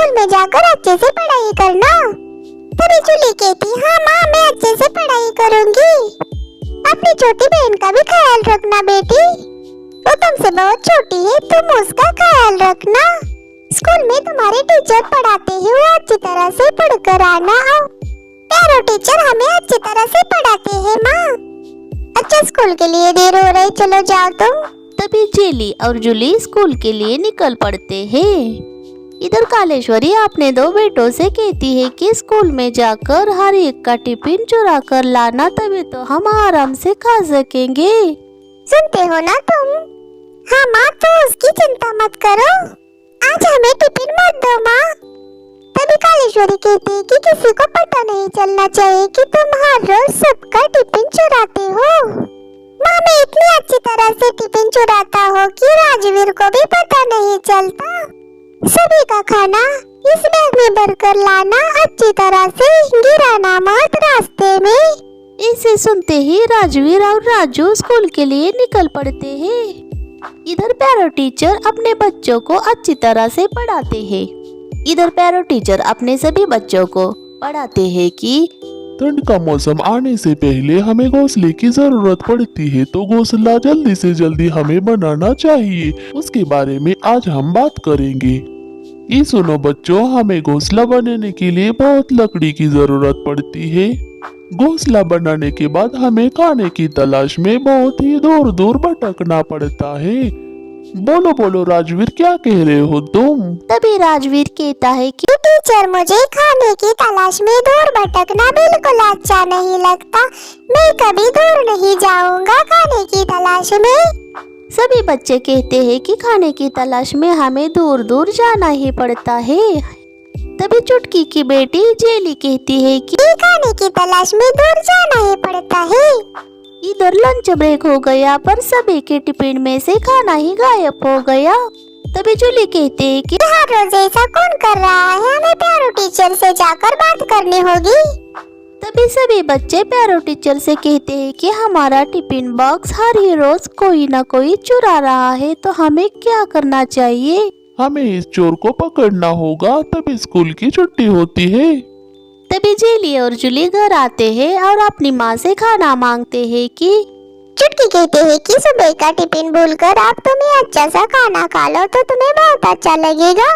School में जाकर अच्छे से पढ़ाई करना। तभी जूली कहती, हाँ माँ, मैं अच्छे से पढ़ाई करूंगी। अपनी छोटी बहन का भी ख्याल रखना बेटी, वो तुमसे बहुत छोटी है, तुम उसका ख्याल रखना। स्कूल में तुम्हारे टीचर पढ़ाते हैं, वो अच्छी तरह से पढ़कर आना। प्यारो टीचर हमें अच्छी तरह से पढ़ाते हैं माँ। अच्छा, स्कूल के लिए देर हो रही, चलो जाओ तुम। तभी जेली और जूली स्कूल के लिए निकल पड़ते हैं। इधर कालेश्वरी अपने दो बेटों से कहती है कि स्कूल में जाकर हर एक का टिफिन चुरा कर लाना, तभी तो हम आराम से खा सकेंगे। सुनते हो ना तुम? हाँ माँ, तो उसकी चिंता मत करो, आज हमें टिफिन मत दो माँ। तभी कालेश्वरी कहती है कि किसी को पता नहीं चलना चाहिए कि तुम हर रोज सबका टिफिन चुराते हो। माँ, मैं इतनी अच्छी तरह से टिफिन चुराता हूँ कि राजवीर को भी पता नहीं चलता। सभी का खाना इस बैग में भरकर लाना, अच्छी तरह से गिराना मत रास्ते में। इसे सुनते ही राजवीर और राजू स्कूल के लिए निकल पड़ते हैं। इधर पैरो टीचर अपने बच्चों को अच्छी तरह से पढ़ाते हैं। इधर पैरो टीचर अपने सभी बच्चों को पढ़ाते हैं कि ठंड का मौसम आने से पहले हमें घोंसले की जरूरत पड़ती है, तो घोंसला जल्दी से जल्दी हमें बनाना चाहिए। उसके बारे में आज हम बात करेंगे। ये सुनो बच्चों, हमें घोंसला बनाने के लिए बहुत लकड़ी की जरूरत पड़ती है। घोंसला बनाने के बाद हमें खाने की तलाश में बहुत ही दूर दूर भटकना पड़ता है। बोलो बोलो राजवीर, क्या कह रहे हो तुम? तभी राजवीर कहता है कि टीचर, मुझे खाने की तलाश में दूर भटकना बिल्कुल अच्छा नहीं लगता। मैं कभी दूर नहीं जाऊंगा खाने की तलाश में। सभी बच्चे कहते हैं कि खाने की तलाश में हमें दूर दूर जाना ही पड़ता है। तभी चुटकी की बेटी जेली कहती है कि खाने की तलाश में दूर जाना ही पड़ता है। इधर लंच ब्रेक हो गया, पर सभी के टिफिन में से खाना ही गायब हो गया। तभी जूली कहते हैं कि हर रोज ऐसा कौन कर रहा है, हमें प्यारो टीचर से जाकर बात करनी होगी। तभी सभी बच्चे पैरो टीचर से कहते हैं कि हमारा टिफिन बॉक्स हर ही रोज कोई ना कोई चुरा रहा है, तो हमें क्या करना चाहिए? हमें इस चोर को पकड़ना होगा, तभी स्कूल की छुट्टी होती है। तभी जेली और जूली घर आते हैं और अपनी माँ से खाना मांगते हैं कि चुटकी कहते हैं कि सुबह का टिफिन भूलकर आप तुम्हें अच्छा सा खाना खा लो तो तुम्हें बहुत अच्छा लगेगा।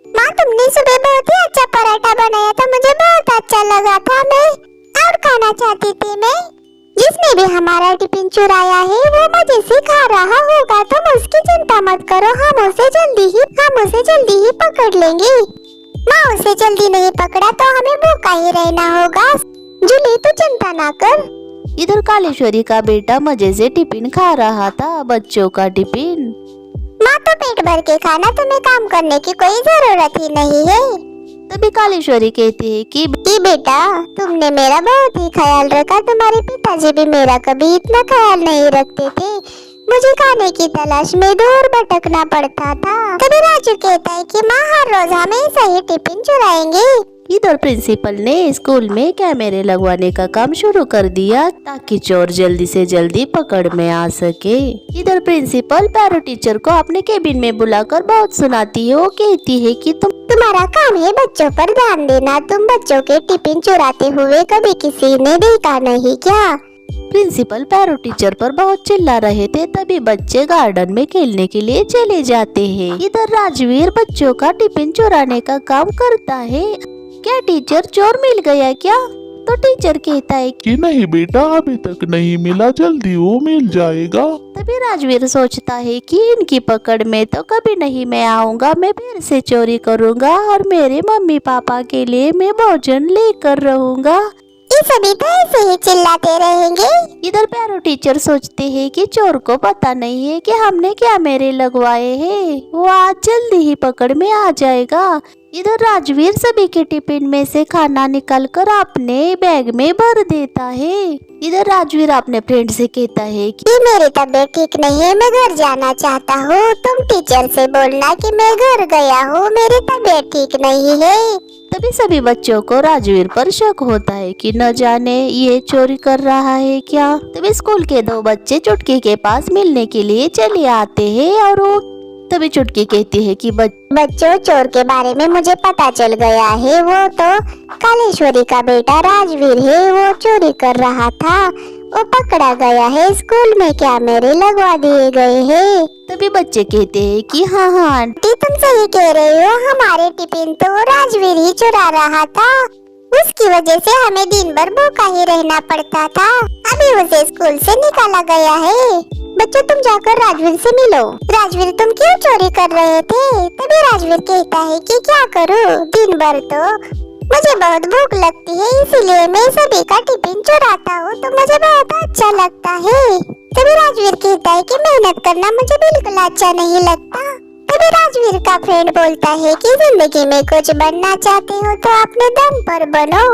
माँ, तुमने सुबह बहुत ही अच्छा पराठा बनाया था, मुझे बहुत अच्छा लगा था, मैं और खाना चाहती थी। मैं जिसने भी हमारा टिफिन चुराया है वो मजे से खा रहा होगा, तुम उसकी चिंता मत करो, हम उसे जल्दी ही पकड़ लेंगे। माँ, उसे जल्दी नहीं पकड़ा तो हमें भूखा ही रहना होगा। जूली, तू चिंता ना कर। इधर कालेश्वरी का बेटा मजे से टिफिन खा रहा था, बच्चों का टिफिन। माँ, तो पेट भर के खाना, तुम्हें काम करने की कोई जरूरत ही नहीं है। तभी कालेश्वरी कहती है कि बेटा, तुमने मेरा बहुत ही ख्याल रखा, तुम्हारे पिताजी भी मेरा कभी इतना ख्याल नहीं रखते थे। मुझे खाने की तलाश में दूर भटकना पड़ता था। तभी राजू कहता है कि माँ, हर रोज हम ऐसा ही टिफिन चुराएंगे। इधर प्रिंसिपल ने स्कूल में कैमरे लगवाने का काम शुरू कर दिया, ताकि चोर जल्दी से जल्दी पकड़ में आ सके। इधर प्रिंसिपल पैरो टीचर को अपने केबिन में बुलाकर बहुत सुनाती है। वो कहती है कि तुम्हारा काम है बच्चों पर ध्यान देना, तुम बच्चों के टिफिन चुराते हुए कभी किसी ने देखा नहीं क्या? प्रिंसिपल पैरो टीचर पर बहुत चिल्ला रहे थे। तभी बच्चे गार्डन में खेलने के लिए चले जाते हैं। इधर राजवीर बच्चों का टिफिन चुराने का काम करता है। क्या टीचर, चोर मिल गया क्या? तो टीचर कहता है कि नहीं बेटा, अभी तक नहीं मिला, जल्दी वो मिल जाएगा। तभी राजवीर सोचता है कि इनकी पकड़ में तो कभी नहीं मैं आऊंगा, मैं फिर से चोरी करूंगा और मेरे मम्मी पापा के लिए मैं भोजन लेकर रहूंगा। ये सभी तो ऐसे ही चिल्लाते रहेंगे। इधर पैरो टीचर सोचते हैं कि चोर को पता नहीं है कि हमने कैमरे लगवाए हैं, वो आज जल्दी ही पकड़ में आ जाएगा। इधर राजवीर सभी के टिफिन में से खाना निकालकर अपने बैग में भर देता है। इधर राजवीर अपने फ्रेंड से कहता है कि मेरी तबीयत ठीक नहीं है, मैं घर जाना चाहता हूँ, तुम टीचर से बोलना कि मैं घर गया हूँ, मेरी तबीयत ठीक नहीं है। तभी सभी बच्चों को राजवीर पर शक होता है कि न जाने ये चोरी कर रहा है क्या। तभी स्कूल के दो बच्चे चुटकी के पास मिलने के लिए चले आते हैं और वो तभी चुटकी कहती है कि बच्चों, चोर के बारे में मुझे पता चल गया है। वो तो कालेश्वरी का बेटा राजवीर है। वो चोरी कर रहा था, वो पकड़ा गया है। स्कूल में कैमरे लगवा दिए गए हैं। तभी बच्चे कहते हैं कि हाँ हाँ आंटी, तुम सही कह रहे हो। हमारे टिफिन तो राजवीर ही चुरा रहा था। उसकी वजह से हमें दिन भर भूखा ही रहना पड़ता था। अभी उसे स्कूल से निकाला गया है। बच्चों, तुम जाकर राजवीर से मिलो। राजवीर, तुम क्यों चोरी कर रहे थे? तभी राजवीर कहता है कि क्या करूं, दिन भर तो मुझे बहुत भूख लगती है, इसीलिए मैं सभी का टिफिन चुराता हूँ, तो मुझे बहुत अच्छा लगता है। तभी राजवीर कहता है कि मेहनत करना मुझे बिल्कुल अच्छा नहीं लगता। तभी राजवीर का फ्रेंड बोलता है कि जिंदगी में कुछ बनना चाहते हो तो अपने दम पर बनो।